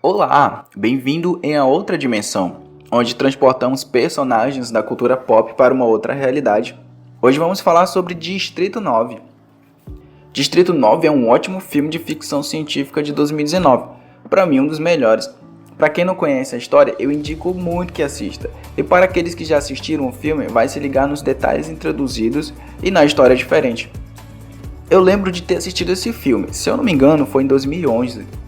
Olá, bem-vindo em A Outra Dimensão, onde transportamos personagens da cultura pop para uma outra realidade. Hoje vamos falar sobre Distrito 9. Distrito 9 é um ótimo filme de ficção científica de 2019, para mim um dos melhores. Para quem não conhece a história, eu indico muito que assista, e para aqueles que já assistiram o filme, vai se ligar nos detalhes introduzidos e na história diferente. Eu lembro de ter assistido esse filme, se eu não me engano foi em 2011,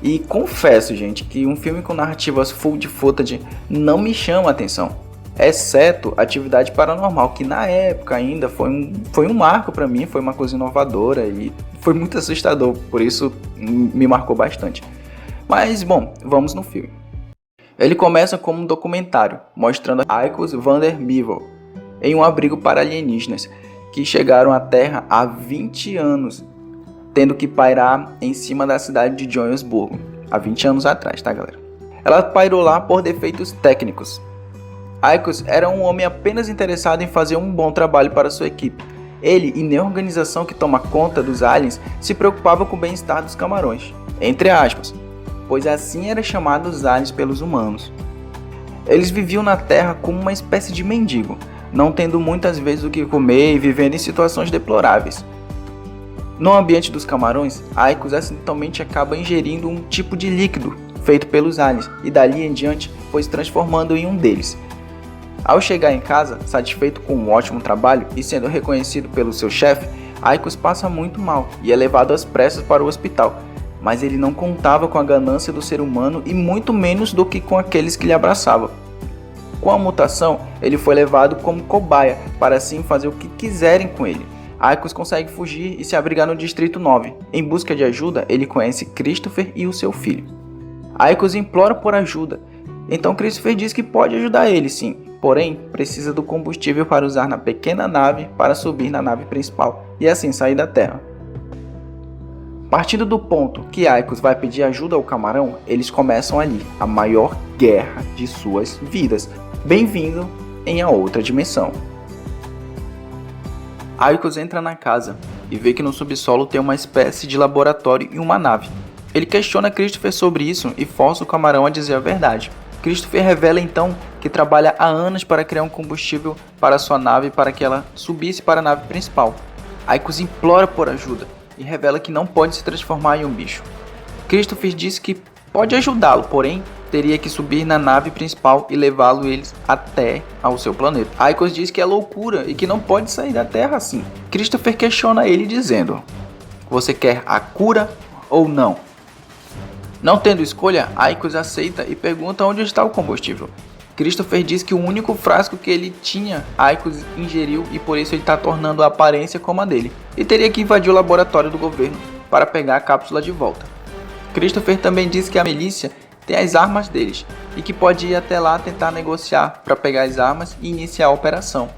e confesso, gente, que um filme com narrativas full de footage não me chama a atenção, exceto Atividade Paranormal, que na época ainda foi um marco pra mim, foi uma coisa inovadora e foi muito assustador, por isso me marcou bastante. Mas bom, vamos no filme. Ele começa como um documentário, mostrando Aykos van der Meuvel em um abrigo para alienígenas, que chegaram à Terra há 20 anos, tendo que pairar em cima da cidade de Johannesburgo, há 20 anos atrás, tá galera? Ela pairou lá por defeitos técnicos. Aykos era um homem apenas interessado em fazer um bom trabalho para sua equipe. Ele e nem a organização que toma conta dos aliens se preocupava com o bem-estar dos camarões, entre aspas, pois assim eram chamados os aliens pelos humanos. Eles viviam na Terra como uma espécie de mendigo, não tendo muitas vezes o que comer e vivendo em situações deploráveis. No ambiente dos camarões, Aykos acidentalmente acaba ingerindo um tipo de líquido feito pelos aliens e dali em diante foi se transformando em um deles. Ao chegar em casa, satisfeito com um ótimo trabalho e sendo reconhecido pelo seu chefe, Aykos passa muito mal e é levado às pressas para o hospital, mas ele não contava com a ganância do ser humano e muito menos do que com aqueles que lhe abraçavam. Com a mutação, ele foi levado como cobaia para assim fazer o que quiserem com ele. Aykos consegue fugir e se abrigar no Distrito 9. Em busca de ajuda, ele conhece Christopher e o seu filho. Aykos implora por ajuda, então Christopher diz que pode ajudar ele sim, porém precisa do combustível para usar na pequena nave para subir na nave principal e assim sair da Terra. Partindo do ponto que Aykos vai pedir ajuda ao camarão, eles começam ali a maior guerra de suas vidas. Bem-vindo em A Outra Dimensão. Aykos entra na casa e vê que no subsolo tem uma espécie de laboratório e uma nave. Ele questiona Christopher sobre isso e força o camarão a dizer a verdade. Christopher revela então que trabalha há anos para criar um combustível para sua nave para que ela subisse para a nave principal. Aykos implora por ajuda e revela que não pode se transformar em um bicho. Christopher diz que pode ajudá-lo, porém teria que subir na nave principal e levá-lo eles até ao seu planeta. Aykos diz que é loucura e que não pode sair da Terra assim. Christopher questiona ele dizendo: você quer a cura ou não? Não tendo escolha, Aykos aceita e pergunta onde está o combustível. Christopher diz que o único frasco que ele tinha, Aykos ingeriu e por isso ele está tornando a aparência como a dele. E teria que invadir o laboratório do governo para pegar a cápsula de volta. Christopher também diz que a milícia tem as armas deles e que pode ir até lá tentar negociar para pegar as armas e iniciar a operação.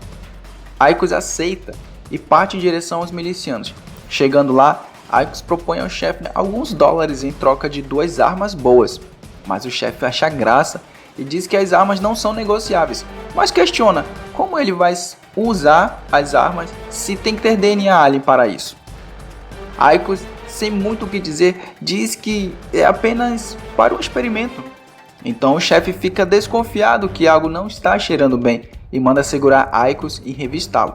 Aykos aceita e parte em direção aos milicianos. Chegando lá, Aykos propõe ao chefe alguns dólares em troca de 2 armas boas, mas o chefe acha graça e diz que as armas não são negociáveis, mas questiona como ele vai usar as armas se tem que ter DNA alien para isso. Aykos, sem muito o que dizer, diz que é apenas para um experimento. Então o chefe fica desconfiado que algo não está cheirando bem e manda segurar Aykos e revistá-lo.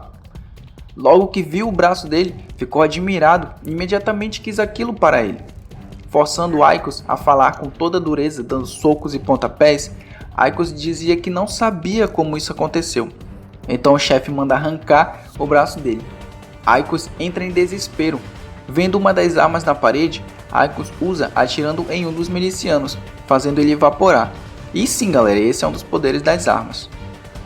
Logo que viu o braço dele, ficou admirado e imediatamente quis aquilo para ele. Forçando Aykos a falar com toda dureza, dando socos e pontapés, Aykos dizia que não sabia como isso aconteceu. Então o chefe manda arrancar o braço dele. Aykos entra em desespero. Vendo uma das armas na parede, Aykos usa atirando em um dos milicianos, fazendo ele evaporar. E sim galera, esse é um dos poderes das armas.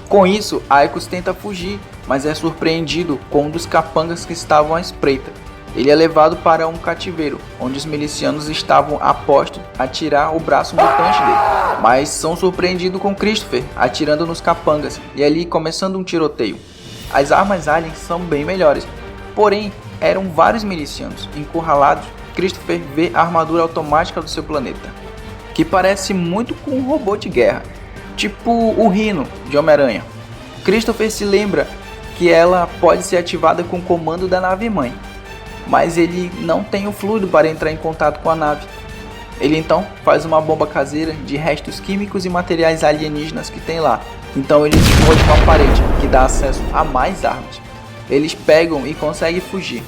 Com isso, Aykos tenta fugir, mas é surpreendido com um dos capangas que estavam à espreita. Ele é levado para um cativeiro, onde os milicianos estavam a posto a tirar o braço mutante dele. Mas são surpreendidos com Christopher atirando nos capangas e ali começando um tiroteio. As armas aliens são bem melhores, porém eram vários milicianos encurralados. Christopher vê a armadura automática do seu planeta, que parece muito com um robô de guerra, tipo o Rhino de Homem-Aranha. Christopher se lembra que ela pode ser ativada com o comando da nave-mãe, mas ele não tem o fluido para entrar em contato com a nave. Ele então faz uma bomba caseira de restos químicos e materiais alienígenas que tem lá. Então ele explode uma parede que dá acesso a mais armas. Eles pegam e conseguem fugir.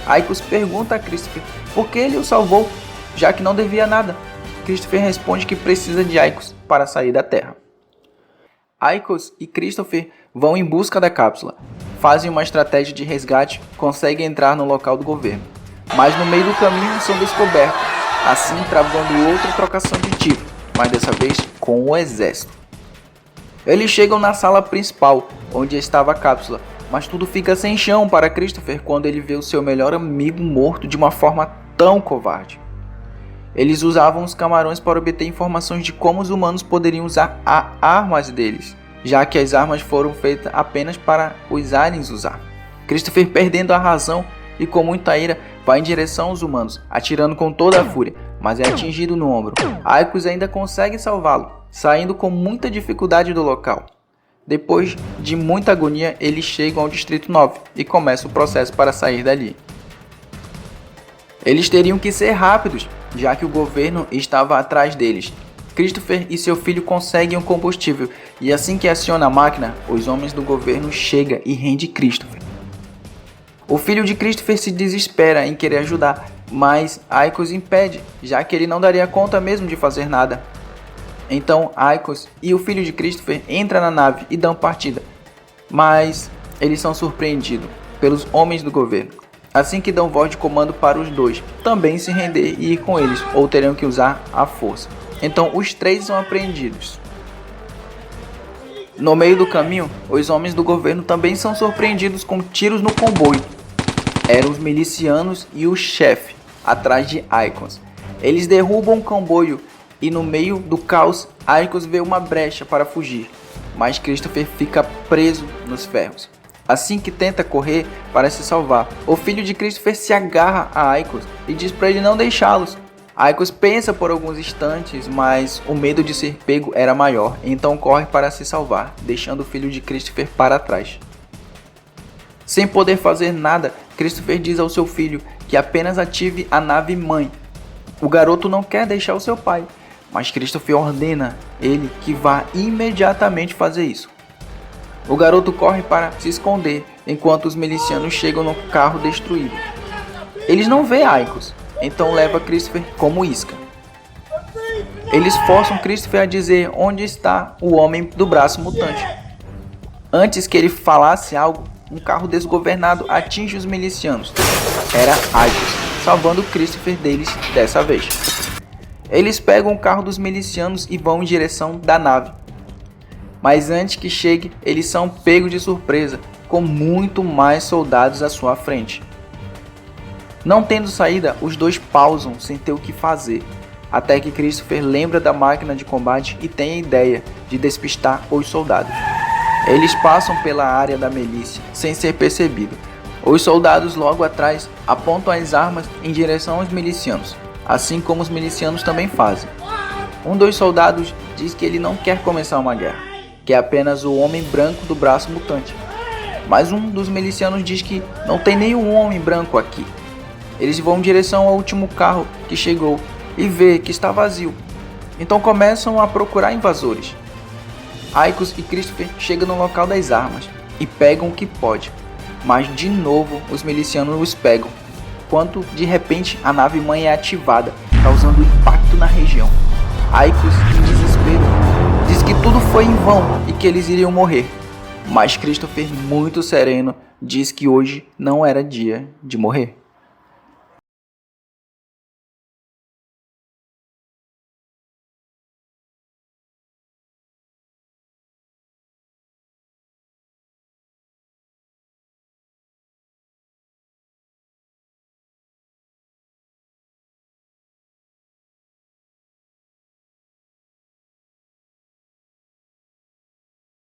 Aicos pergunta a Christopher por que ele o salvou, já que não devia nada. Christopher responde que precisa de Aicos para sair da Terra. Aicos e Christopher vão em busca da cápsula, fazem uma estratégia de resgate, conseguem entrar no local do governo, mas no meio do caminho são descobertos, assim travando outra trocação de tiro, mas dessa vez com o exército. Eles chegam na sala principal, onde estava a cápsula, mas tudo fica sem chão para Christopher quando ele vê o seu melhor amigo morto de uma forma tão covarde. Eles usavam os camarões para obter informações de como os humanos poderiam usar as armas deles, já que as armas foram feitas apenas para os aliens usar. Christopher, perdendo a razão e com muita ira, vai em direção aos humanos, atirando com toda a fúria, mas é atingido no ombro. Aicos ainda consegue salvá-lo, saindo com muita dificuldade do local. Depois de muita agonia, eles chegam ao Distrito 9 e começam o processo para sair dali. Eles teriam que ser rápidos, já que o governo estava atrás deles. Christopher e seu filho conseguem o combustível, e assim que aciona a máquina, os homens do governo chegam e rende Christopher. O filho de Christopher se desespera em querer ajudar, mas Aicos impede, já que ele não daria conta mesmo de fazer nada. Então Aicos e o filho de Christopher entram na nave e dão partida, mas eles são surpreendidos pelos homens do governo. Assim que dão voz de comando para os dois também se render e ir com eles, ou terão que usar a força. Então os três são apreendidos. No meio do caminho, os homens do governo também são surpreendidos com tiros no comboio. Eram os milicianos e o chefe, atrás de Aicos. Eles derrubam o comboio e no meio do caos, Aicos vê uma brecha para fugir, mas Christopher fica preso nos ferros. Assim que tenta correr para se salvar, o filho de Christopher se agarra a Aicos e diz para ele não deixá-los. Aicos pensa por alguns instantes, mas o medo de ser pego era maior, então corre para se salvar, deixando o filho de Christopher para trás. Sem poder fazer nada, Christopher diz ao seu filho que apenas ative a nave mãe. O garoto não quer deixar o seu pai, mas Christopher ordena ele que vá imediatamente fazer isso. O garoto corre para se esconder, enquanto os milicianos chegam no carro destruído. Eles não veem Aicos, então leva Christopher como isca. Eles forçam Christopher a dizer onde está o homem do braço mutante. Antes que ele falasse algo, um carro desgovernado atinge os milicianos. Era Aicos, salvando Christopher deles dessa vez. Eles pegam o carro dos milicianos e vão em direção da nave. Mas antes que chegue, eles são pegos de surpresa, com muito mais soldados à sua frente. Não tendo saída, os dois pausam sem ter o que fazer, até que Christopher lembra da máquina de combate e tem a ideia de despistar os soldados. Eles passam pela área da milícia, sem ser percebido. Os soldados logo atrás apontam as armas em direção aos milicianos, assim como os milicianos também fazem. Um dos soldados diz que ele não quer começar uma guerra, que é apenas o homem branco do braço mutante. Mas um dos milicianos diz que não tem nenhum homem branco aqui. Eles vão em direção ao último carro que chegou e vê que está vazio. Então começam a procurar invasores. Aicos e Christopher chegam no local das armas e pegam o que pode. Mas de novo os milicianos os pegam, quando de repente a nave mãe é ativada, causando impacto na região. Aicos, em desespero, diz que tudo foi em vão e que eles iriam morrer. Mas Christopher, muito sereno, diz que hoje não era dia de morrer.